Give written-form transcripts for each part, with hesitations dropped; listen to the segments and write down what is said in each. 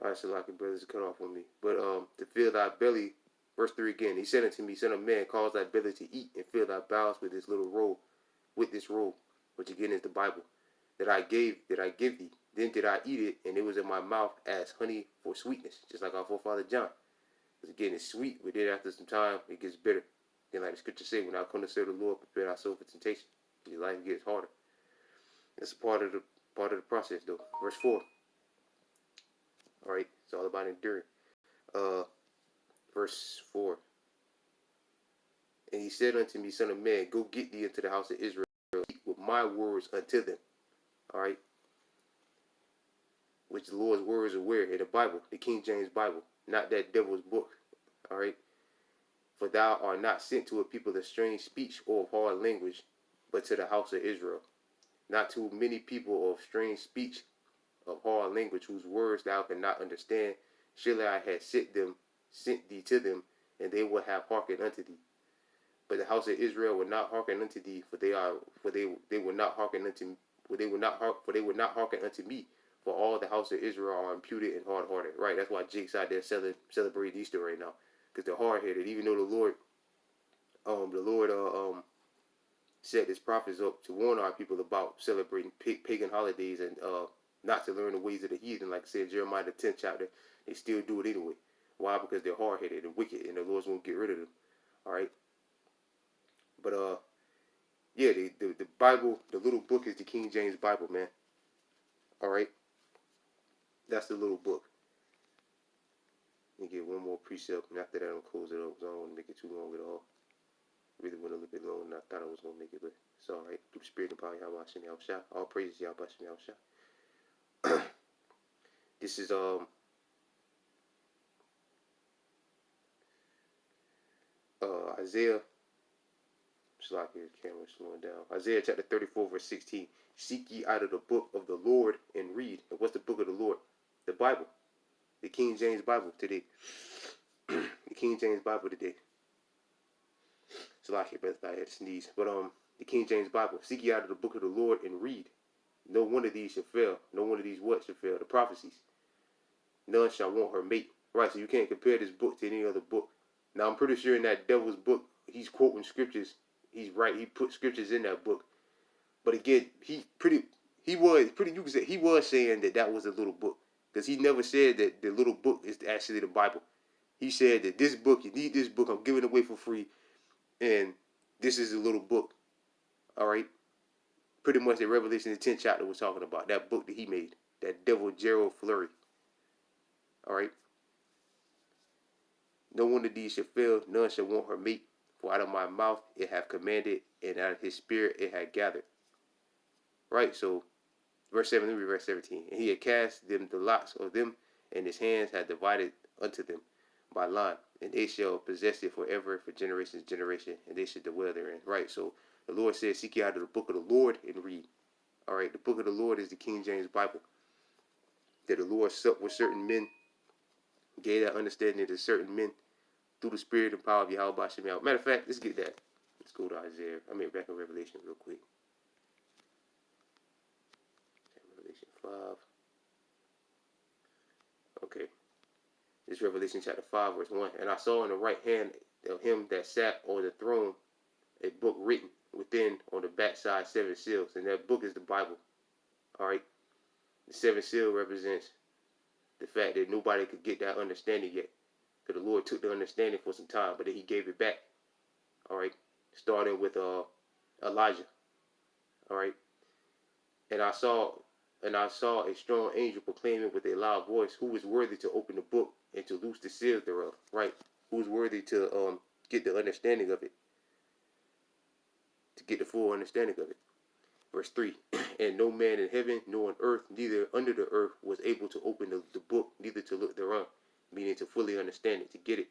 All right, so like your brothers cut off on me. But to fill thy belly, verse 3 again, he said unto me, Son of man, cause thy belly to eat and fill thy bowels with this little roll, with this roll, which again is the Bible, that I give thee. Then did I eat it, and it was in my mouth as honey for sweetness, just like our forefather John. Because again, it's sweet, but then after some time, it gets bitter. Then like the scripture say, when I come to serve the Lord, prepare our soul for temptation. Your life gets harder. That's a part of the process, though. Verse 4. All right, it's all about enduring. Verse 4. And he said unto me, Son of man, go get thee into the house of Israel, speak with my words unto them. All right, which the Lord's words are where? In the Bible, the King James Bible, not that devil's book. All right. For thou art not sent to a people of strange speech or of hard language, but to the house of Israel. Not to many people of strange speech, of hard language, whose words thou cannot understand. Surely I had sent thee to them, and they would have hearkened unto thee. But the house of Israel would not hearken unto thee, for they would not hearken unto me. For all the house of Israel are imputed and hard-hearted. Right, that's why Jake's out there celebrating Easter right now, because they're hard-headed. Even though the Lord set his prophets up to warn our people about celebrating pagan holidays and not to learn the ways of the heathen, like I said in Jeremiah the 10th chapter, they still do it anyway. Why? Because they're hard-headed and wicked, and the Lord's won't get rid of them. All right. But yeah, the Bible, the little book is the King James Bible, man. All right. That's the little book. Let me get one more precept, and after that, I'll close it up because I don't want to make it too long at all. Really went a little bit longer than I thought I was going to make it, but it's all right. Through the spirit and power of Yahweh Hashem Yahushua. All praises Yahweh Hashem Yahushua. This is Isaiah. It's like your camera slowing down. Isaiah chapter 34, verse 16. Seek ye out of the book of the Lord and read. And what's the book of the Lord? The Bible. The King James Bible today. The King James Bible today. It's a lot here, brother. I had to sneeze. But the King James Bible. Seek ye out of the book of the Lord and read. No one of these shall fail. No one of these what shall fail? The prophecies. None shall want her mate. Right, so you can't compare this book to any other book. Now I'm pretty sure in that devil's book, he's quoting scriptures. He's right. He put scriptures in that book. But again, you can say he was saying that was a little book, because he never said that the little book is actually the Bible. He said that this book, you need this book, I'm giving it away for free, and this is a little book. All right, pretty much the Revelation the 10th chapter was talking about that book that he made, that devil Gerald Flurry. All right. No one of these shall fail, none shall want her mate. For out of my mouth it hath commanded, and out of his spirit it hath gathered. Right, so verse 7, let me read verse 17. And he had cast them the lots of them, and his hands had divided unto them by line, and they shall possess it forever, for generations generation, and they shall dwell therein. Right, so the Lord says, seek ye out of the book of the Lord and read. All right, the book of the Lord is the King James Bible. That the Lord supped with certain men, gave that understanding to certain men, through the spirit and power of Yahweh Hashem. Matter of fact, let's get that. Let's go to Isaiah. Back in Revelation real quick. Revelation 5. Okay. This is Revelation chapter 5, verse 1. And I saw in the right hand of him that sat on the throne a book written within on the backside 7 seals. And that book is the Bible. All right. The 7th seal represents the fact that nobody could get that understanding yet. Because the Lord took the understanding for some time, but then he gave it back. All right. Starting with Elijah. All right. And I saw a strong angel proclaiming with a loud voice, who is worthy to open the book and to loose the seals thereof. Right. Who is worthy to get the understanding of it. To get the full understanding of it. Verse 3. And no man in heaven, nor on earth, neither under the earth, was able to open the book, neither to look thereon. Meaning to fully understand it, to get it.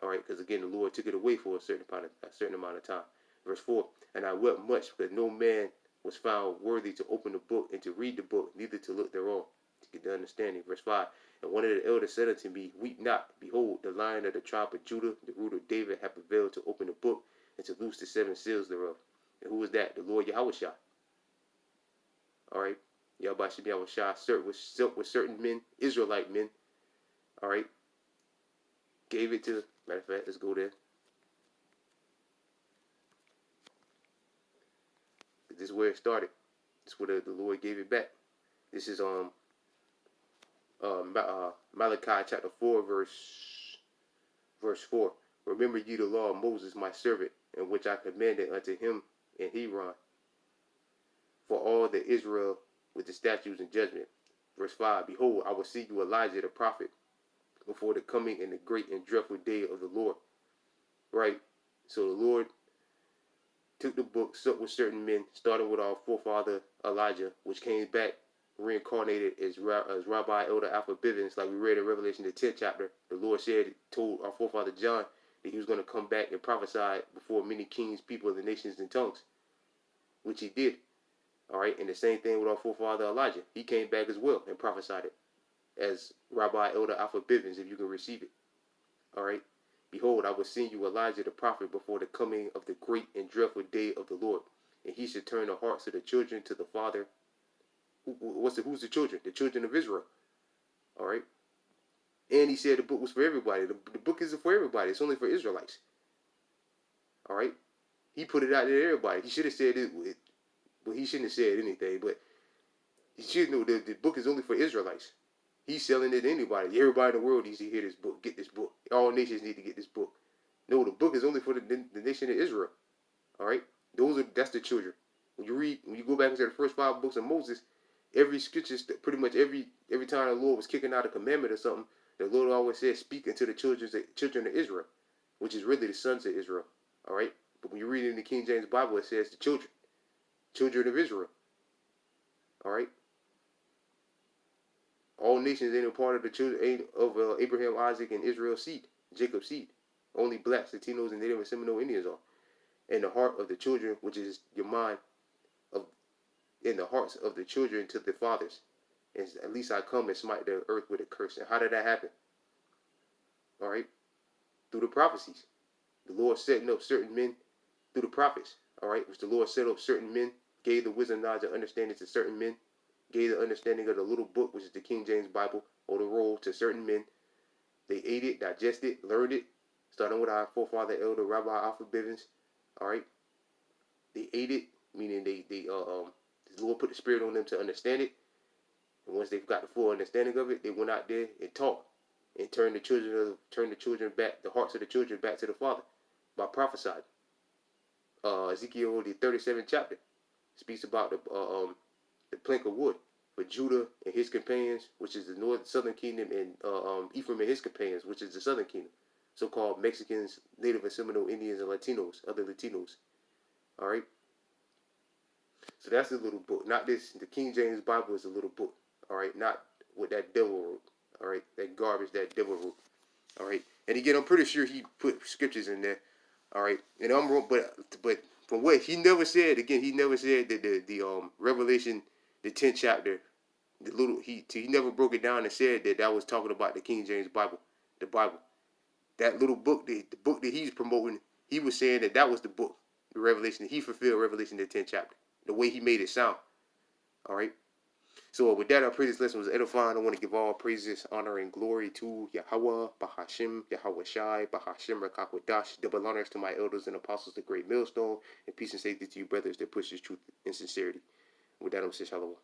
All right, because again, the Lord took it away for a certain amount of time. Verse 4, and I wept much, because no man was found worthy to open the book and to read the book, neither to look thereon, to get the understanding. Verse 5, and one of the elders said unto me, weep not, behold, the Lion of the tribe of Judah, the root of David, hath prevailed to open the book and to loose the 7 seals thereof. And who is that? The Lord Yahushua. All right, Yahweh Hashem Yahushua with certain men, Israelite men, All right. Gave it to, matter of fact, let's go there. This is where it started. This is where the Lord gave it back. This is Malachi chapter 4, verse 4. Remember ye the law of Moses, my servant, in which I commanded unto him in Hebron, for all the Israel with the statutes and judgment. Verse 5. Behold, I will send you Elijah the prophet before the coming and the great and dreadful day of the Lord. Right? So the Lord took the book, supped with certain men, starting with our forefather Elijah, which came back reincarnated as Rabbi Elder Alpha Bivens, like we read in Revelation the 10th chapter. The Lord told our forefather John that he was going to come back and prophesy before many kings, people, the nations, and tongues, which he did. All right, and the same thing with our forefather Elijah. He came back as well and prophesied it as Rabbi Elder Alpha Bivens, if you can receive it. All right. Behold, I will send you Elijah the prophet before the coming of the great and dreadful day of the Lord, and he should turn the hearts of the children to the father. Who's the children? The children of Israel. All right. And he said the book was for everybody. The book isn't for everybody. It's only for Israelites. All right. He put it out there to everybody. He should have said it. Well, he shouldn't have said anything, but he should know that the book is only for Israelites. He's selling it to anybody. Everybody in the world needs to hear this book. Get this book. All nations need to get this book. No, the book is only for the nation of Israel. All right, that's the children. When you go back into the first 5 books of Moses, every scripture, pretty much every time the Lord was kicking out a commandment or something, the Lord always said, "Speak unto the children of Israel," which is really the sons of Israel. All right, but when you read it in the King James Bible, it says the children of Israel. All right. All nations ain't a part of the children of Abraham, Isaac, and Israel's seed, Jacob's seed. Only blacks, Latinos, and Native and Seminole Indians are. And the heart of the children, which is your mind, in the hearts of the children to the fathers. And at least I come and smite the earth with a curse. And how did that happen? All right, through the prophecies. The Lord setting up certain men through the prophets. All right, which the Lord set up certain men, gave the wisdom, knowledge, and understanding to certain men. Gave the understanding of the little book, which is the King James Bible, or the roll, to certain men. They ate it, digested it, learned it, starting with our forefather, Elder Rabbi Alpha Bivens. All right, they ate it, meaning the Lord put the Spirit on them to understand it. And once they've got the full understanding of it, they went out there and taught and turned the children back, the hearts of the children back to the Father by prophesying. Ezekiel, the 37th chapter, speaks about the plank of wood for Judah and his companions, which is the southern kingdom, and Ephraim and his companions, which is the southern kingdom, so-called Mexicans, Native and Seminole Indians, and Latinos, other Latinos. All right. So that's a little book. Not this. The King James Bible is a little book. All right. Not what that devil wrote. All right. That garbage that devil wrote. All right. And again, I'm pretty sure he put scriptures in there. All right. And I'm wrong, but from what he never said, again, he never said that the Revelation, the 10th chapter, he never broke it down and said that was talking about the King James Bible, the Bible. That little book, the book that he's promoting, he was saying that was the book, the Revelation. He fulfilled Revelation, the 10th chapter, the way he made it sound. All right. So with that, I pray this lesson was edifying. I want to give all praises, honor, and glory to Yahweh, Bahashim, Yahweh Shai, Bahashim, Rakakwadash. Double honors to my elders and apostles, the great millstone, and peace and safety to you brothers that push this truth in sincerity. With that, I'm saying shalom.